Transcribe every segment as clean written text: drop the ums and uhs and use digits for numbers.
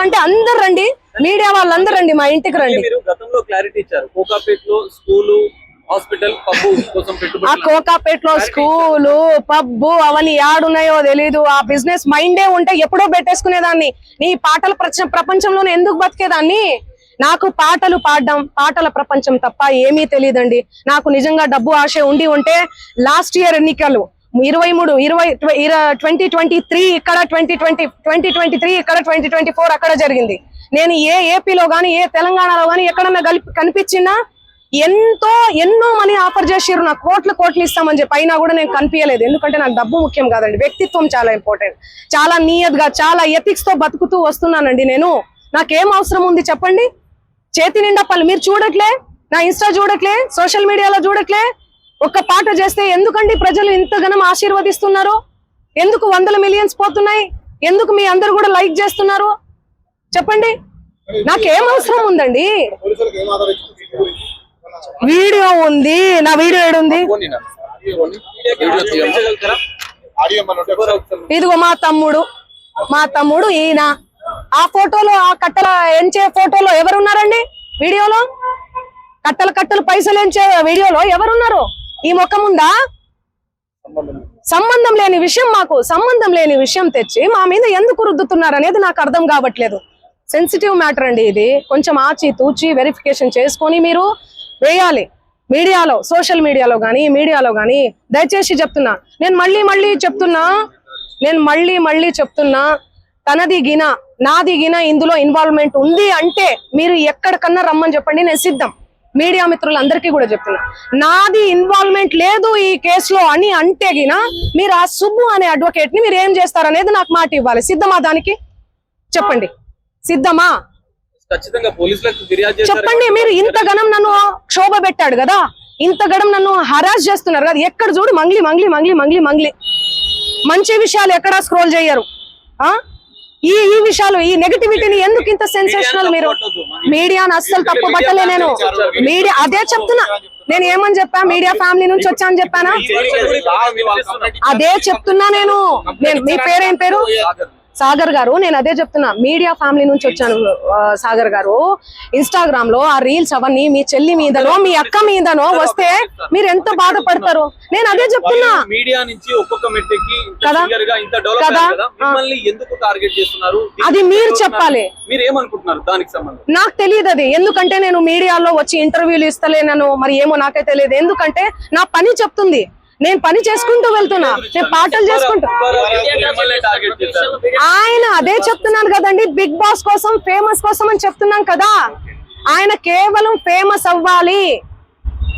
కావాలంటే అందరు రండి, మీడియా వాళ్ళందరూ రండి, మా ఇంటికి రండి. గతంలో క్లారిటీ ఇచ్చారు, కోకాపేటలో స్కూలు, హాస్పిటల్, పబ్బు కోసం ఆ కోకాపేటలో స్కూలు, పబ్బు అవన్నీ యాడున్నాయో తెలీదు. ఆ బిజినెస్ మైండే ఉంటే ఎప్పుడో పెట్టేసుకునేదాన్ని. నీ పాటల ప్రపంచంలోనే ఎందుకు బతికేదాన్ని? నాకు పాటలు పాడడం, పాటల ప్రపంచం తప్ప ఏమీ తెలియదండి. నాకు నిజంగా డబ్బు ఆశ ఉంటే లాస్ట్ ఇయర్ ఎన్నికలు 2023 ఇక్కడ, 2023 ఇక్కడ, 2024 అక్కడ జరిగింది. నేను ఏ ఏపీలో గానీ ఏ తెలంగాణలో గానీ ఎక్కడన్నా కనిపించినా ఎన్నో మనీ ఆఫర్ చేసిర్రు, నాకు కోట్లు ఇస్తామని చెప్పి. అయినా కూడా నేను కనిపించలేదు. ఎందుకంటే నాకు డబ్బు ముఖ్యం కాదండి, వ్యక్తిత్వం చాలా ఇంపార్టెంట్. చాలా నియత్గా, చాలా ఎథిక్స్ తో బతుకుతూ వస్తున్నానండి నేను. నాకేం అవసరం ఉంది చెప్పండి? చేతి నిండా పనులు. మీరు చూడట్లే, నా ఇన్స్టా చూడట్లే, సోషల్ మీడియాలో చూడట్లే. ఒక్క పాట చేస్తే ఎందుకండి ప్రజలు ఇంతగానం ఆశీర్వదిస్తున్నారు? ఎందుకు 100 మిలియన్స్ పోతున్నాయి? ఎందుకు మీ అందరు కూడా లైక్ చేస్తున్నారు చెప్పండి? నాకేం అవసరం ఉందండి? వీడియో ఉంది, నా వీడియో ఏడుంది? ఇదిగో మా తమ్ముడు ఈయన. ఆ ఫోటోలో, ఆ కట్టల ఎంచే ఫోటోలో ఎవరున్నారండి? వీడియోలో కట్టలు పైసలు ఎంచే వీడియోలో ఎవరున్నారు? ఈ ముఖం ఉందా? సంబంధం లేని విషయం, మాకు సంబంధం లేని విషయం తెచ్చి మా మీద ఎందుకు రుద్దుతున్నారు అనేది నాకు అర్థం కావట్లేదు. సెన్సిటివ్ మ్యాటర్ అండి ఇది. కొంచెం ఆచి తూచి వెరిఫికేషన్ చేసుకొని మీరు వేయాలి మీడియాలో, సోషల్ మీడియాలో కానీ మీడియాలో కానీ. దయచేసి చెప్తున్నా, నేను మళ్ళీ చెప్తున్నా, తనది గిన నాది గిన ఇందులో ఇన్వాల్వ్మెంట్ ఉంది అంటే మీరు ఎక్కడికన్నా రమ్మని చెప్పండి, నేను సిద్ధం. మీడియా మిత్రులందరికీ కూడా చెప్తున్నా, నాది ఇన్వాల్వ్మెంట్ లేదు ఈ కేసులో అని అంటే గిన మీరు ఆ సుబ్బు అనే అడ్వకేట్ ని మీరు ఏం చేస్తారనేది నాకు మాట ఇవ్వాలి. సిద్ధమా? దానికి చెప్పండి, సిద్ధమా? చెప్పండి. మీరు ఇంతగనం నన్ను క్షోభ పెట్టాడు కదా, ఇంతగనం నన్ను హరాస్ చేస్తున్నారు కదా, ఎక్కడ చూడు మంగ్లీ. మంచి విషయాలు ఎక్కడా స్క్రోల్ చేయరు. ఈ విషయాలు, ఈ నెగటివిటీని ఎందుకు ఇంత సెన్సేషనల్? మీరు మీడియాను అస్సలు తప్పు పట్టలే నేను. మీడియా అదే చెప్తున్నా, నేను ఏమని చెప్పా? మీడియా ఫ్యామిలీ నుంచి వచ్చాను చెప్పానా? అదే చెప్తున్నా నేను. మీ పేరేం పేరు? సాగర్ గారు. నేను అదే చెప్తున్నా, మీడియా ఫ్యామిలీ నుంచి వచ్చాను సాగర్ గారు. ఇన్స్టాగ్రామ్ లో ఆ రీల్స్ అవన్నీ మీ చెల్లి మీదనో మీ అక్క మీదనో వస్తే మీరు ఎంత బాధపడతారు? నేను అదే చెప్తున్నా. మీడియా నుంచి ఒక్కొక్క మెట్టుకి అది మీరు చెప్పాలి. మీరు ఏమనుకుంటున్నారు దానికి సంబంధం? నాకు తెలియదు అది. ఎందుకంటే నేను మీడియాలో వచ్చి ఇంటర్వ్యూలు ఇస్తలేనను, మరి ఏమో నాకే తెలియదు. ఎందుకంటే నా పని చెప్తుంది, నేను పని చేసుకుంటూ వెళ్తున్నా, నేను పాటలు చేసుకుంటూ. ఆయన అదే చెప్తున్నాను కదండి, బిగ్ బాస్ కోసం, ఫేమస్ కోసం అని చెప్తున్నాం కదా. ఆయన కేవలం ఫేమస్ అవ్వాలి,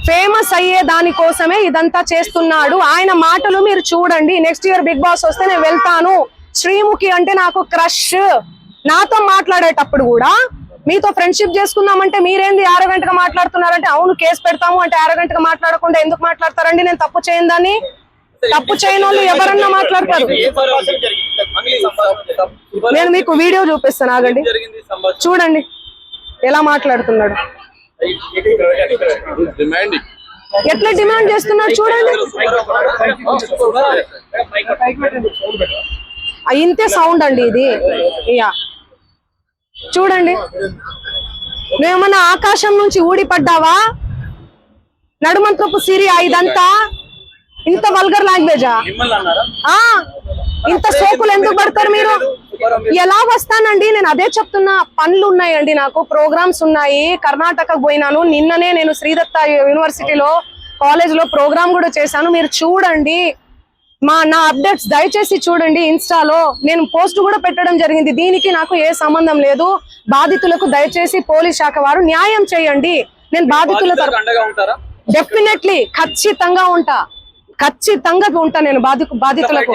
ఫేమస్ అయ్యే దానికోసమే ఇదంతా చేస్తున్నాడు. ఆయన మాటలు మీరు చూడండి. నెక్స్ట్ ఇయర్ బిగ్ బాస్ వస్తే నేను వెళ్తాను. శ్రీముఖి అంటే నాకు క్రష్. నాతో మాట్లాడేటప్పుడు కూడా మీతో ఫ్రెండ్షిప్ చేసుకుందామంటే మీరేంది ఆరోగంటగా మాట్లాడుతున్నారంటే, అవును కేసు పెడతాము అంటే ఆరోగంటగా మాట్లాడకుండా ఎందుకు మాట్లాడతారండి? నేను తప్పు చేయను దాన్ని. తప్పు చేయని వాళ్ళు ఎవరన్నా మాట్లాడతారు. నేను మీకు వీడియో చూపిస్తాను, ఆగండి, చూడండి ఎలా మాట్లాడుతున్నాడు, ఎట్లా డిమాండ్ చేస్తున్నాడు చూడండి. ఇంతే సౌండ్ అండి ఇది. చూడండి, నువ్వేమన్నా ఆకాశం నుంచి ఊడిపడ్డావా? నడుమంత్రపు సిరియా ఇదంతా? ఇంత వల్గర్ లాంగ్వేజా? ఇంత సోకులు ఎందుకు పడతారు మీరు? ఎలా వస్తానండి? నేను అదే చెప్తున్నా, పనులు ఉన్నాయండి, నాకు ప్రోగ్రామ్స్ ఉన్నాయి. కర్ణాటకకు పోయినాను నిన్ననే. నేను శ్రీదత్త యూనివర్సిటీలో కాలేజ్ లో ప్రోగ్రామ్ కూడా చేశాను. మీరు చూడండి నా అప్డేట్స్ దయచేసి చూడండి. ఇన్స్టాలో నేను పోస్ట్ కూడా పెట్టడం జరిగింది. దీనికి నాకు ఏ సంబంధం లేదు. బాధితులకు దయచేసి పోలీస్ శాఖ వారు న్యాయం చేయండి. నేను బాధితుల డెఫినెట్లీ ఖచ్చితంగా ఉంటా నేను బాధితులకు.